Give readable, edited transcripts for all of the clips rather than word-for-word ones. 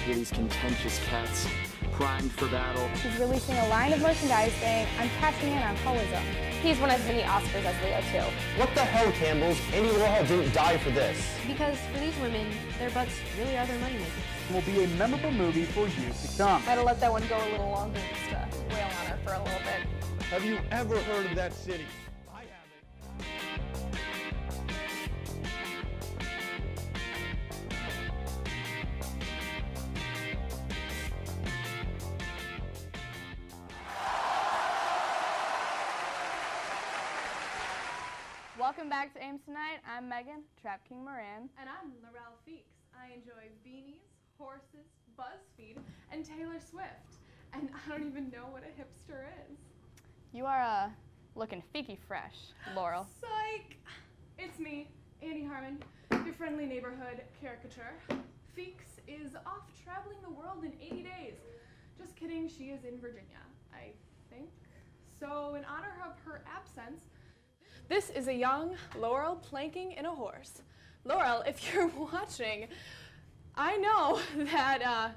These contentious cats, primed for battle. He's releasing a line of merchandise saying, I'm cashing in on holism. He's won as many Oscars as Leo, too. What the hell, Campbells? Andy Warhol didn't die for this. Because for these women, their butts really are their moneymakers. It will be a memorable movie for years to come. I had to let that one go a little longer just to wail on her for a little bit. Have you ever heard of that city? I haven't. Welcome back to Ames Tonight. I'm Megan, Trap King Moran. And I'm Laurel Feakes. I enjoy beanies, horses, BuzzFeed, and Taylor Swift. And I don't even know what a hipster is. You are looking feeky fresh, Laurel. Psych! It's me, Annie Harmon, your friendly neighborhood caricature. Feakes is off traveling the world in 80 days. Just kidding, she is in Virginia, I think. So in honor of her absence, this is a young Laurel planking in a horse. Laurel, if you're watching, I know that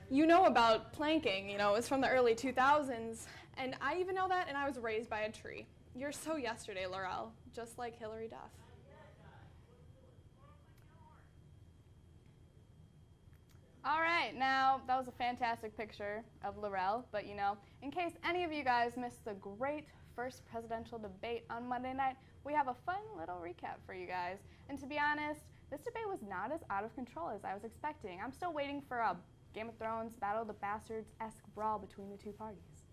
you know about planking. You know, it's from the early 2000s, and I even know that, and I was raised by a tree. You're so yesterday, Laurel, just like Hillary Duff. All right, now that was a fantastic picture of Laurel, but you know, in case any of you guys missed the great first presidential debate on Monday night, we have a fun little recap for you guys. And to be honest, this debate was not as out of control as I was expecting. I'm still waiting for a Game of Thrones Battle of the Bastards-esque brawl between the two parties.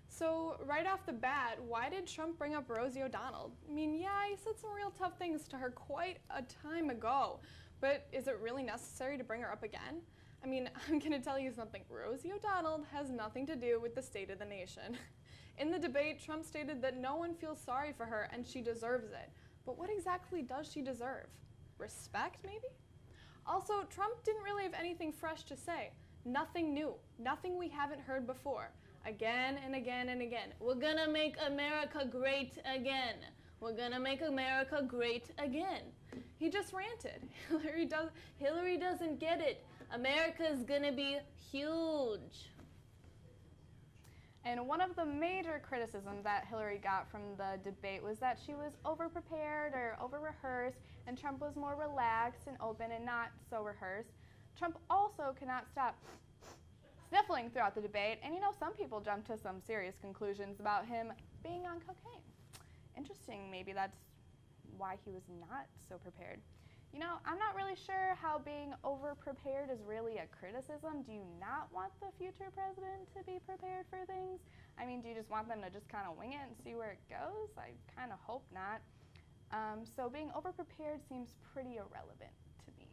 So right off the bat, why did Trump bring up Rosie O'Donnell? I mean, yeah, he said some real tough things to her quite a time ago, but is it really necessary to bring her up again? I mean, I'm gonna tell you something. Rosie O'Donnell has nothing to do with the state of the nation. In the debate, Trump stated that no one feels sorry for her and she deserves it. But what exactly does she deserve? Respect, maybe? Also, Trump didn't really have anything fresh to say. Nothing new. Nothing we haven't heard before. Again and again and again. We're gonna make America great again. We're gonna make America great again. He just ranted. Hillary doesn't get it. America's gonna be huge. And one of the major criticisms that Hillary got from the debate was that she was over-prepared or over-rehearsed, and Trump was more relaxed and open and not so rehearsed. Trump also cannot stop sniffling throughout the debate, and you know, some people jumped to some serious conclusions about him being on cocaine. Interesting, maybe that's why he was not so prepared. You know, I'm not really sure how being over-prepared is really a criticism. Do you not want the future president to be prepared for things? I mean, do you just want them to just kind of wing it and see where it goes? I kind of hope not. So being over-prepared seems pretty irrelevant to me.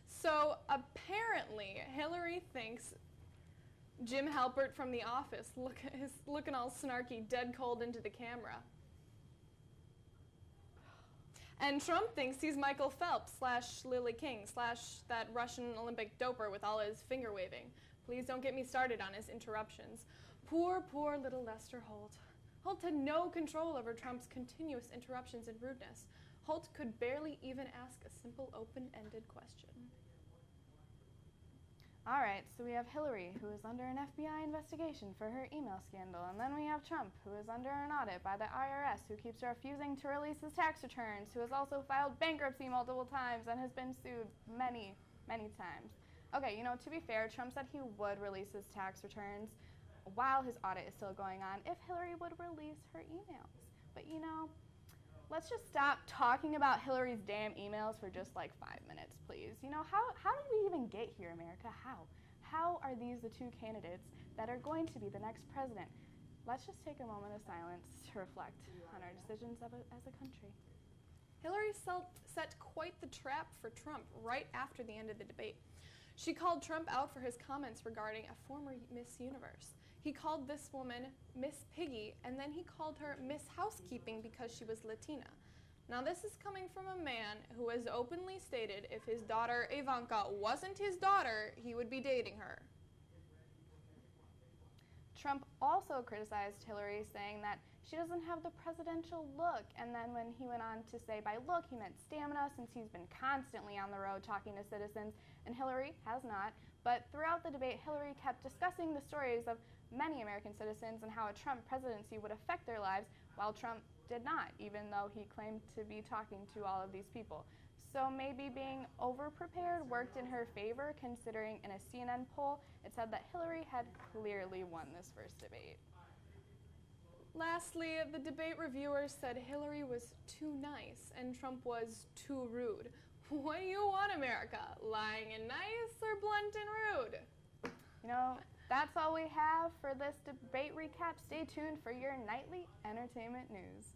So apparently, Hillary thinks Jim Halpert from The Office is looking all snarky, dead cold into the camera. And Trump thinks he's Michael Phelps / Lily King / that Russian Olympic doper with all his finger waving. Please don't get me started on his interruptions. Poor, poor little Lester Holt. Holt had no control over Trump's continuous interruptions and rudeness. Holt could barely even ask a simple open-ended question. All right, so we have Hillary, who is under an FBI investigation for her email scandal, and then we have Trump, who is under an audit by the IRS, who keeps refusing to release his tax returns, who has also filed bankruptcy multiple times and has been sued many, many times. Okay, you know, to be fair, Trump said he would release his tax returns while his audit is still going on if Hillary would release her emails. But you know, let's just stop talking about Hillary's damn emails for just like 5 minutes, please. You know, how did we even get here, America? How are these the two candidates that are going to be the next president? Let's just take a moment of silence to reflect on our decisions as a country. Hillary set quite the trap for Trump right after the end of the debate. She called Trump out for his comments regarding a former Miss Universe. He called this woman Miss Piggy, and then he called her Miss Housekeeping because she was Latina. Now this is coming from a man who has openly stated if his daughter Ivanka wasn't his daughter, he would be dating her. Trump also criticized Hillary, saying that she doesn't have the presidential look, and then when he went on to say by look he meant stamina, since he's been constantly on the road talking to citizens, and Hillary has not. But throughout the debate, Hillary kept discussing the stories of many American citizens and how a Trump presidency would affect their lives, while Trump did not, even though he claimed to be talking to all of these people. So maybe being over-prepared worked in her favor, considering in a CNN poll, it said that Hillary had clearly won this first debate. Lastly, the debate reviewers said Hillary was too nice and Trump was too rude. What do you want, America? Lying and nice or blunt and rude? You know, that's all we have for this debate recap. Stay tuned for your nightly entertainment news.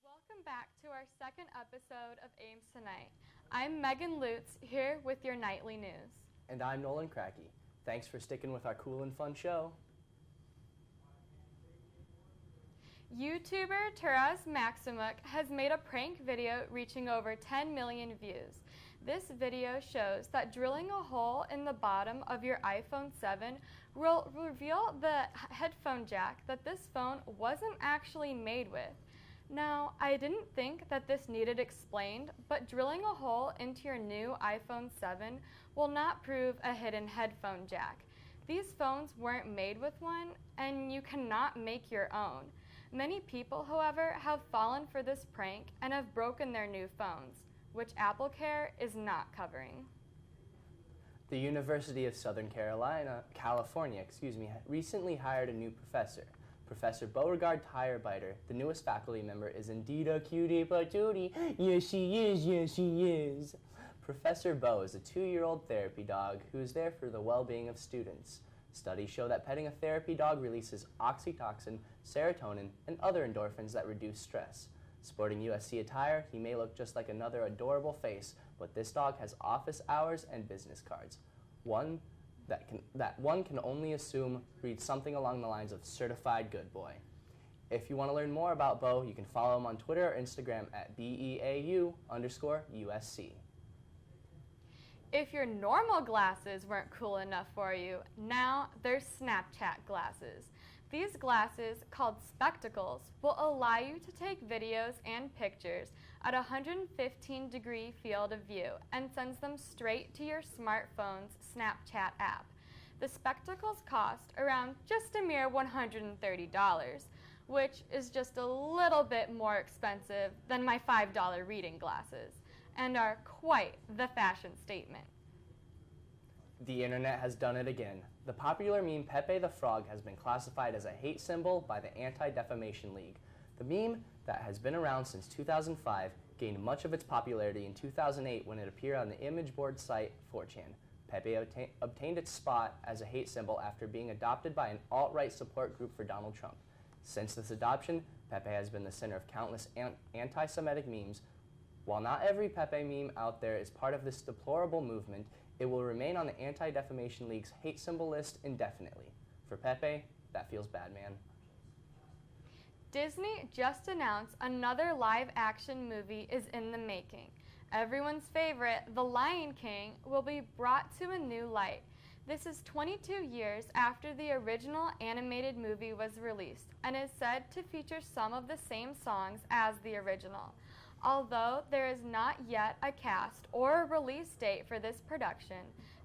Welcome back to our second episode of Ames Tonight. I'm Megan Lutz, here with your nightly news. And I'm Nolan Kratky. Thanks for sticking with our cool and fun show. YouTuber Taylor Mankle has made a prank video reaching over 10 million views. This video shows that drilling a hole in the bottom of your iPhone 7 will reveal the headphone jack that this phone wasn't actually made with. Now, I didn't think that this needed explained, but drilling a hole into your new iPhone 7 will not prove a hidden headphone jack. These phones weren't made with one, and you cannot make your own. Many people, however, have fallen for this prank and have broken their new phones, which AppleCare is not covering. The University of Southern California, recently hired a new professor. Professor Beauregard Tirebiter, the newest faculty member, is indeed a cutie patootie. Yes, she is. Yes, she is. Professor Beau is a 2-year-old therapy dog who is there for the well-being of students. Studies show that petting a therapy dog releases oxytocin, serotonin, and other endorphins that reduce stress. Sporting USC attire, he may look just like another adorable face, but this dog has office hours and business cards. One one can only assume reads something along the lines of certified good boy. If you want to learn more about Beau, you can follow him on Twitter or Instagram at BEAU_USC. If your normal glasses weren't cool enough for you, now there's Snapchat glasses. These glasses, called spectacles, will allow you to take videos and pictures at a 115-degree field of view and sends them straight to your smartphone's Snapchat app. The spectacles cost around just a mere $130, which is just a little bit more expensive than my $5 reading glasses, and are quite the fashion statement. The internet has done it again. The popular meme Pepe the Frog has been classified as a hate symbol by the Anti-Defamation League. The meme, that has been around since 2005, gained much of its popularity in 2008 when it appeared on the image board site 4chan. Pepe obtained its spot as a hate symbol after being adopted by an alt-right support group for Donald Trump. Since this adoption, Pepe has been the center of countless anti-Semitic memes. While not every Pepe meme out there is part of this deplorable movement, it will remain on the Anti-Defamation League's hate symbol list indefinitely. For Pepe, that feels bad, man. Disney just announced another live-action movie is in the making. Everyone's favorite, The Lion King, will be brought to a new light. This is 22 years after the original animated movie was released and is said to feature some of the same songs as the original. Although there is not yet a cast or a release date for this production,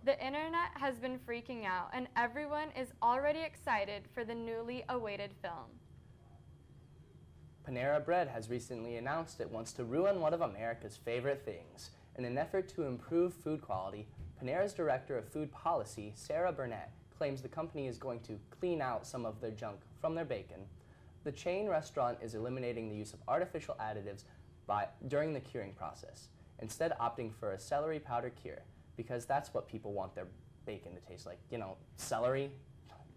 the internet has been freaking out and everyone is already excited for the newly awaited film. Panera Bread has recently announced it wants to ruin one of America's favorite things. In an effort to improve food quality, Panera's Director of Food Policy, Sarah Burnett, claims the company is going to clean out some of their junk from their bacon. The chain restaurant is eliminating the use of artificial additives during the curing process, instead opting for a celery powder cure, because that's what people want their bacon to taste like. You know, celery.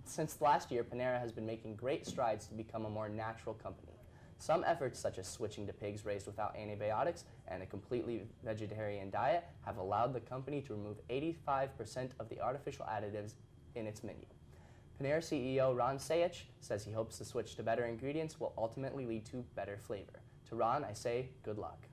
Since last year, Panera has been making great strides to become a more natural company. Some efforts, such as switching to pigs raised without antibiotics and a completely vegetarian diet, have allowed the company to remove 85% of the artificial additives in its menu. Panera CEO Ron Sayich says he hopes the switch to better ingredients will ultimately lead to better flavor. To Ron, I say good luck.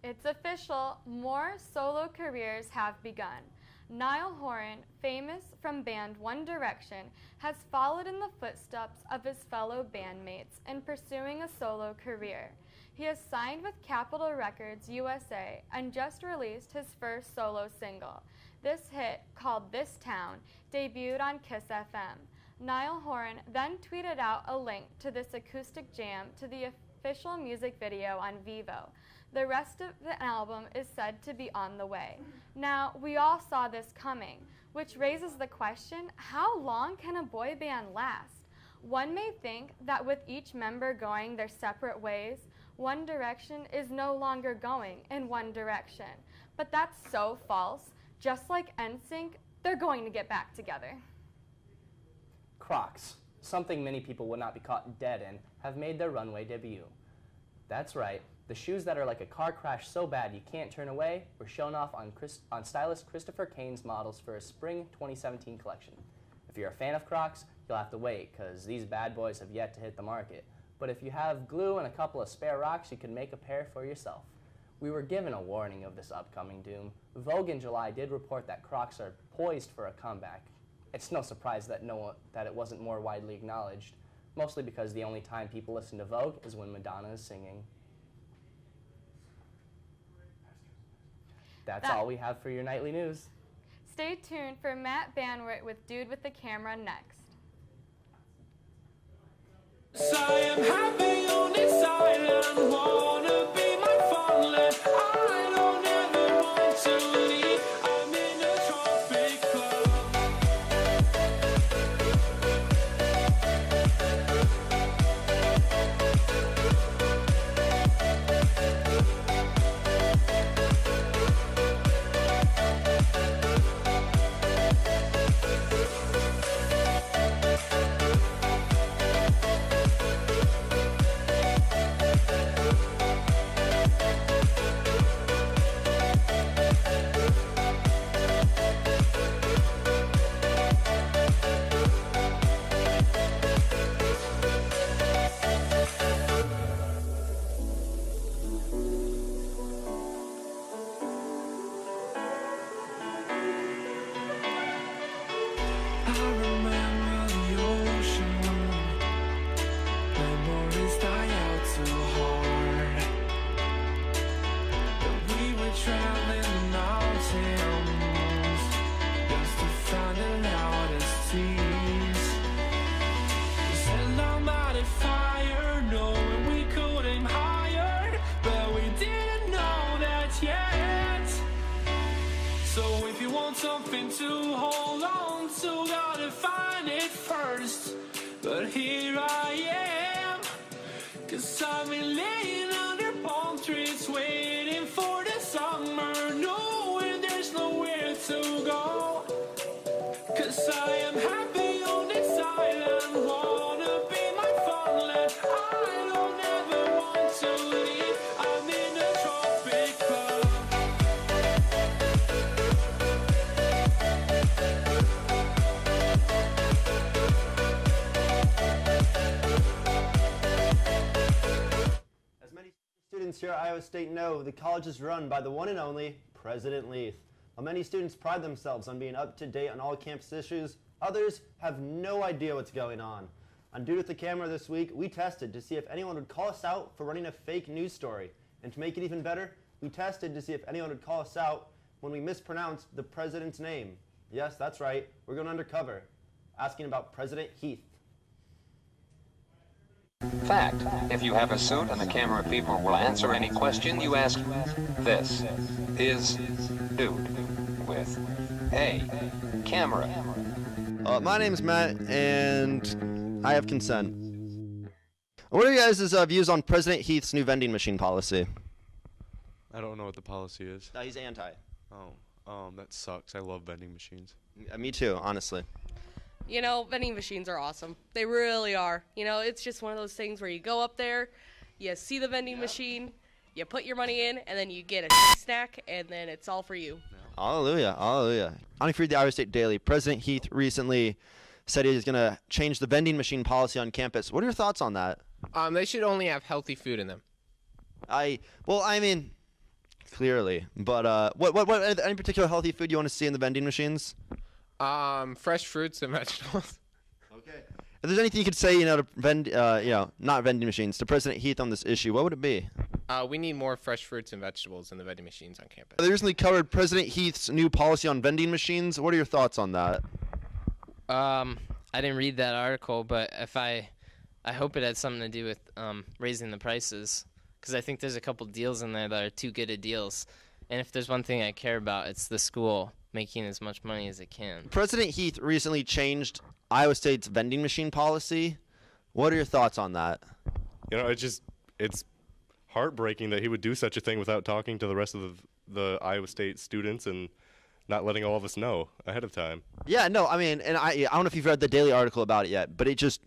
It's official, more solo careers have begun. Niall Horan, famous from band One Direction, has followed in the footsteps of his fellow bandmates in pursuing a solo career. He has signed with Capitol Records USA and just released his first solo single. This hit, called This Town, debuted on Kiss FM. Niall Horan then tweeted out a link to this acoustic jam to the official music video on Vivo. The rest of the album is said to be on the way. Now, we all saw this coming, which raises the question, how long can a boy band last? One may think that with each member going their separate ways, One Direction is no longer going in one direction. But that's so false. Just like NSYNC, they're going to get back together. Crocs, something many people would not be caught dead in, have made their runway debut. That's right. The shoes that are like a car crash so bad you can't turn away were shown off on stylist Christopher Kane's models for a spring 2017 collection. If you're a fan of Crocs, you'll have to wait, because these bad boys have yet to hit the market. But if you have glue and a couple of spare rocks, you can make a pair for yourself. We were given a warning of this upcoming doom. Vogue in July did report that Crocs are poised for a comeback. It's no surprise that it wasn't more widely acknowledged, mostly because the only time people listen to Vogue is when Madonna is singing. That's all we have for your nightly news. Stay tuned for Matt Banwart with Dude with the Camera next. I am happy on this island, wanna be my fondling. I don't ever want to leave, I'm in a tropic club. something to hold on to, gotta find it first. But here I am, 'cause I've been laying under palm trees, waiting for the summer, knowing there's nowhere to go. 'Cause I am happy on this island, wanna be my farmland. I don't ever want to leave, I'm in a tropic club. As many students here at Iowa State know, the college is run by the one and only President Heath. While many students pride themselves on being up to date on all campus issues, others have no idea what's going on. On Dude with the Camera this week, we tested to see if anyone would call us out for running a fake news story. And to make it even better, we tested to see if anyone would call us out when we mispronounced the president's name. Yes, that's right, we're going undercover, asking about President Heath. Fact: if you have a suit and the camera people will answer any question you ask. This is Dude with a Camera. My name's Matt, and I have consent. What are you guys' views on President Heath's new vending machine policy? I don't know what the policy is. He's anti. Oh, that sucks. I love vending machines. Me too, honestly. You know, vending machines are awesome. They really are. You know, it's just one of those things where you go up there, you see the vending machine, you put your money in, and then you get a snack, and then it's all for you. Hallelujah, hallelujah. I don't know if you read the Iowa State Daily. President Heath recently said he's going to change the vending machine policy on campus. What are your thoughts on that? They should only have healthy food in them. Clearly. But what any particular healthy food you want to see in the vending machines? Fresh fruits and vegetables. Okay. If there's anything you could say, to vend, not vending machines, to President Heath on this issue, what would it be? We need more fresh fruits and vegetables in the vending machines on campus. They recently covered President Heath's new policy on vending machines. What are your thoughts on that? I didn't read that article, but if I hope it had something to do with raising the prices, because I think there's a couple deals in there that are too good of deals. And if there's one thing I care about, it's the school making as much money as it can. President Heath recently changed Iowa State's vending machine policy. What are your thoughts on that? It's heartbreaking that he would do such a thing without talking to the rest of the Iowa State students and not letting all of us know ahead of time. Yeah, no, I don't know if you've read the Daily article about it yet, but he just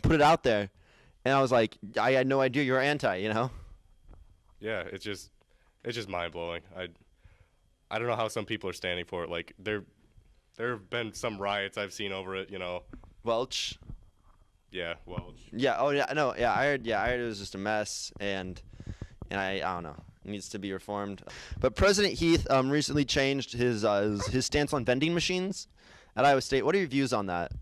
put it out there, and I was like, I had no idea you were anti, Yeah, it's just mind-blowing. I don't know how some people are standing for it. Like, there have been some riots I've seen over it, Welch. Yeah, Welch. Yeah, oh yeah, no, yeah, I heard it was just a mess, and I don't know, it needs to be reformed. But President Heath recently changed his stance on vending machines at Iowa State. What are your views on that?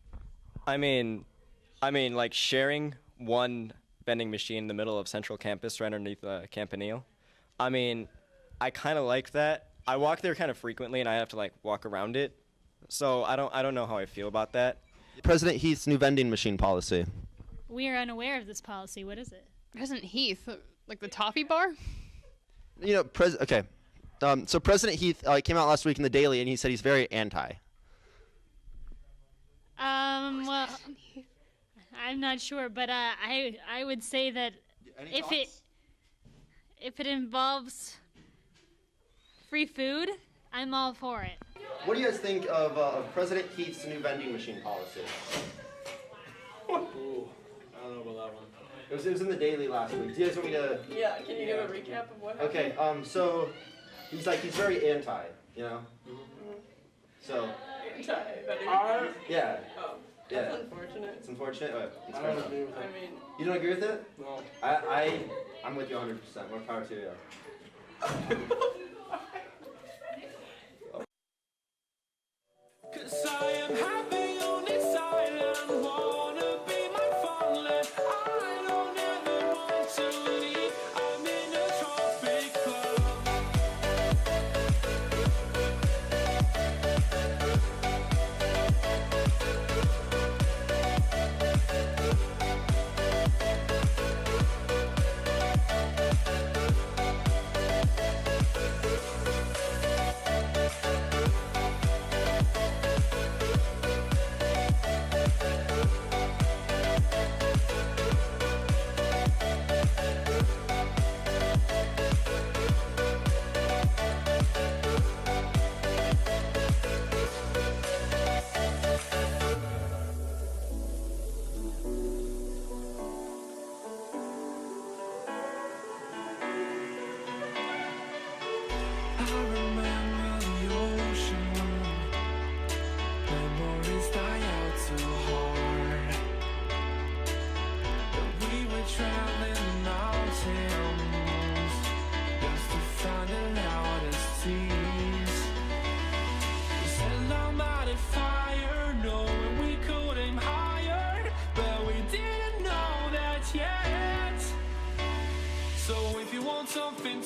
Like sharing one vending machine in the middle of Central Campus right underneath Campanile. I kind of like that. I walk there kind of frequently, and I have to walk around it. So I don't know how I feel about that. President Heath's new vending machine policy. We are unaware of this policy. What is it? President Heath, like the toffee bar? Okay. So President Heath came out last week in the Daily, and he said he's very anti. Well, I'm not sure, but I would say that if it involves free food, I'm all for it. What do you guys think of President Heath's new vending machine policy? Ooh, I don't know about that one. It was in the Daily last week. Do you guys want me to? Yeah, can you give a recap of what happened? Okay, so he's very anti, So. Anti. Yeah. Oh, yeah. That's unfortunate. It's unfortunate. It's I don't agree with it. You don't agree with it? No. I'm with you 100%. More power to you. Cause I am happy on this island, wanna be my farmland. I don't ever want to leave, I'm in a tropic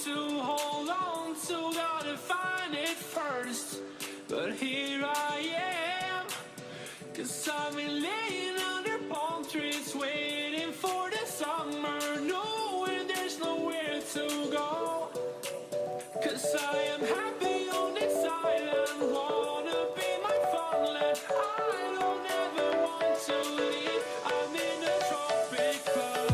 to hold on to, gotta find it first. But here I am, 'cause I've been laying under palm trees, waiting for the summer, knowing there's nowhere to go. 'Cause I am happy on this island, wanna be my fatherland. I don't ever want to leave, I'm in a tropic club.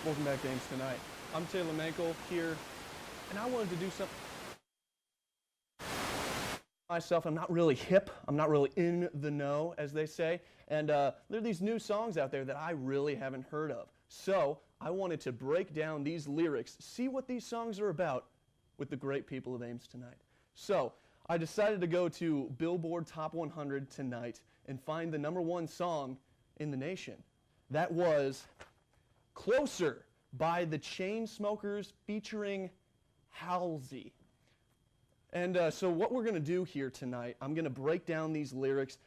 Welcome back to Ames Tonight. I'm Taylor Mankle here, and I wanted to do something myself. I'm not really hip. I'm not really in the know, as they say. And there are these new songs out there that I really haven't heard of. So I wanted to break down these lyrics, see what these songs are about with the great people of Ames Tonight. So I decided to go to Billboard Top 100 tonight and find the #1 song in the nation. That was Closer by the Chainsmokers featuring Halsey. And so what we're going to do here tonight, I'm going to break down these lyrics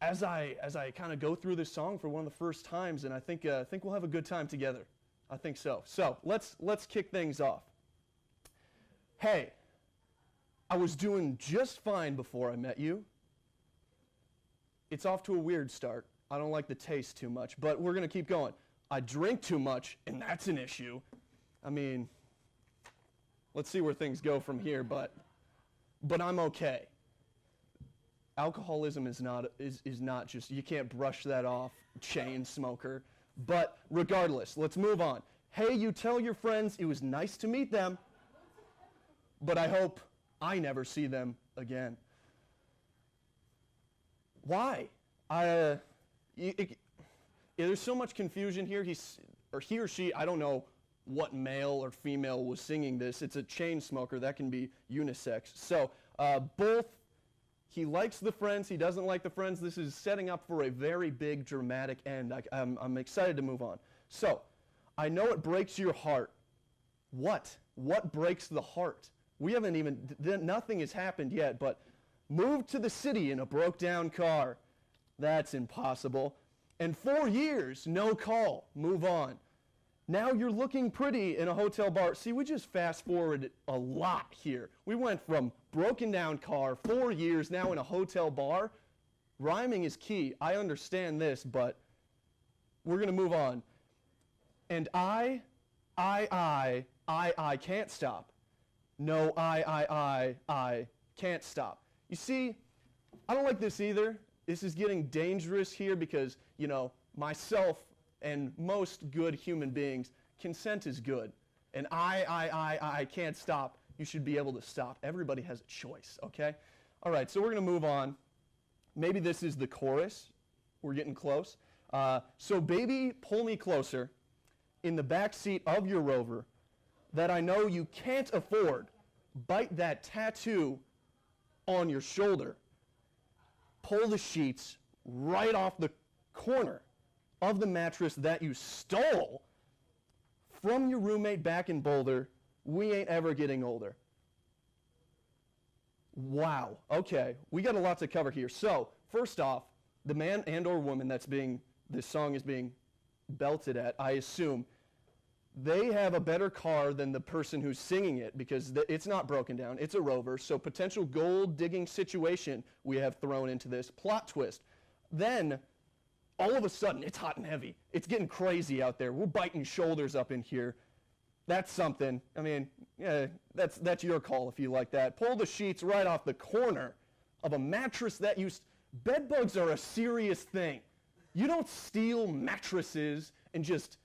as I kind of go through this song for one of the first times, and I think we'll have a good time together. I think so. So let's kick things off. Hey, I was doing just fine before I met you. It's off to a weird start. I don't like the taste too much, but we're going to keep going. I drink too much, and that's an issue. I mean, let's see where things go from here, but I'm okay. Alcoholism is not just, you can't brush that off, chain smoker. But regardless, let's move on. Hey, you tell your friends it was nice to meet them, but I hope I never see them again. Why? There's so much confusion here. He or she, I don't know what male or female was singing this. It's a chain smoker. That can be unisex. So both, he likes the friends, he doesn't like the friends. This is setting up for a very big dramatic end. I'm excited to move on. So, I know it breaks your heart. What? What breaks the heart? We haven't even, nothing has happened yet, but moved to the city in a broke down car. That's impossible. And 4 years, no call, move on. Now you're looking pretty in a hotel bar. See, we just fast forwarded a lot here. We went from broken down car, 4 years, now in a hotel bar. Rhyming is key. I understand this, but we're going to move on. And I can't stop. No, I can't stop. You see, I don't like this either. This is getting dangerous here because, you know, myself and most good human beings, consent is good. And I can't stop. You should be able to stop. Everybody has a choice, okay? All right, so we're going to move on. Maybe this is the chorus. We're getting close. So baby, pull me closer in the back seat of your Rover that I know you can't afford. Bite that tattoo on your shoulder. Pull the sheets right off the corner of the mattress that you stole from your roommate back in Boulder. We ain't ever getting older. Wow. Okay, we got a lot to cover here. So, first off, the man and or woman this song is being belted at, I assume, they have a better car than the person who's singing it because it's not broken down. It's a Rover, so potential gold-digging situation we have thrown into this. Plot twist. Then, all of a sudden, it's hot and heavy. It's getting crazy out there. We're biting shoulders up in here. That's something. I mean, yeah, that's your call if you like that. Pull the sheets right off the corner of a mattress that you... Bed bugs are a serious thing. You don't steal mattresses and just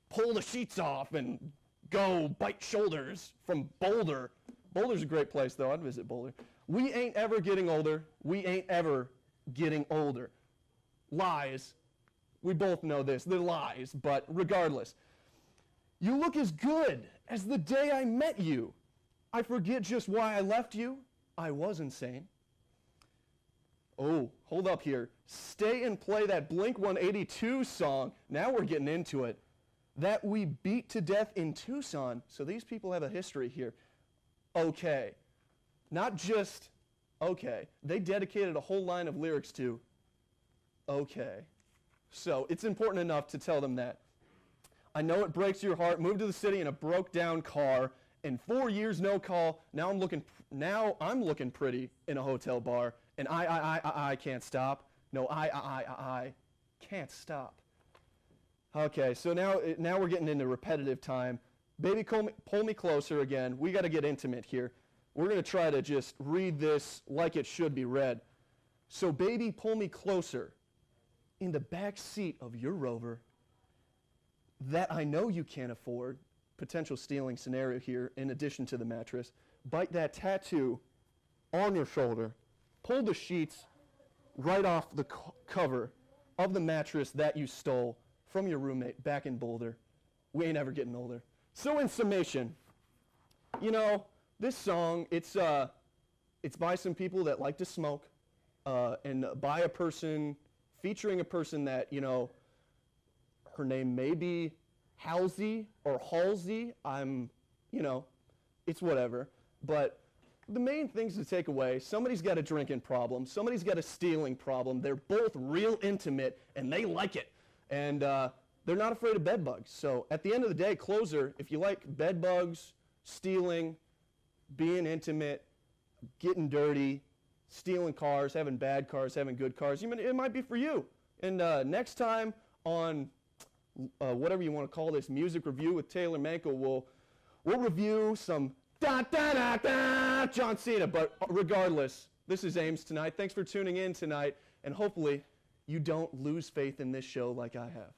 pull the sheets off and go bite shoulders from Boulder. Boulder's a great place, though. I'd visit Boulder. We ain't ever getting older. We ain't ever getting older. Lies. We both know this. They're lies, but regardless. You look as good as the day I met you. I forget just why I left you. I was insane. Oh, hold up here. Stay and play that Blink-182 song. Now we're getting into it. That we beat to death in Tucson. So these people have a history here. Okay. Not just okay. They dedicated a whole line of lyrics to okay. So it's important enough to tell them that. I know it breaks your heart. Moved to the city in a broke down car. In 4 years, no call. Now I'm looking pretty in a hotel bar. And I can't stop. No, I can't stop. Okay, so now we're getting into repetitive time. Baby, pull me closer again. We got to get intimate here. We're going to try to just read this like it should be read. So, baby, pull me closer in the back seat of your Rover that I know you can't afford. Potential stealing scenario here in addition to the mattress. Bite that tattoo on your shoulder. Pull the sheets right off the cover of the mattress that you stole from your roommate back in Boulder. We ain't ever getting older. So in summation, you know, this song, it's by some people that like to smoke, and by a person, featuring a person that, you know, her name may be Halsey or Halsey. You know, it's whatever. But the main things to take away, somebody's got a drinking problem, somebody's got a stealing problem. They're both real intimate, and they like it. And they're not afraid of bed bugs. So at the end of the day, closer, if you like bed bugs, stealing, being intimate, getting dirty, stealing cars, having bad cars, having good cars, it might be for you. And next time on whatever you want to call this, music review with Taylor Mankle, we'll review some John Cena. But regardless, this is Ames Tonight. Thanks for tuning in tonight, and hopefully you don't lose faith in this show like I have.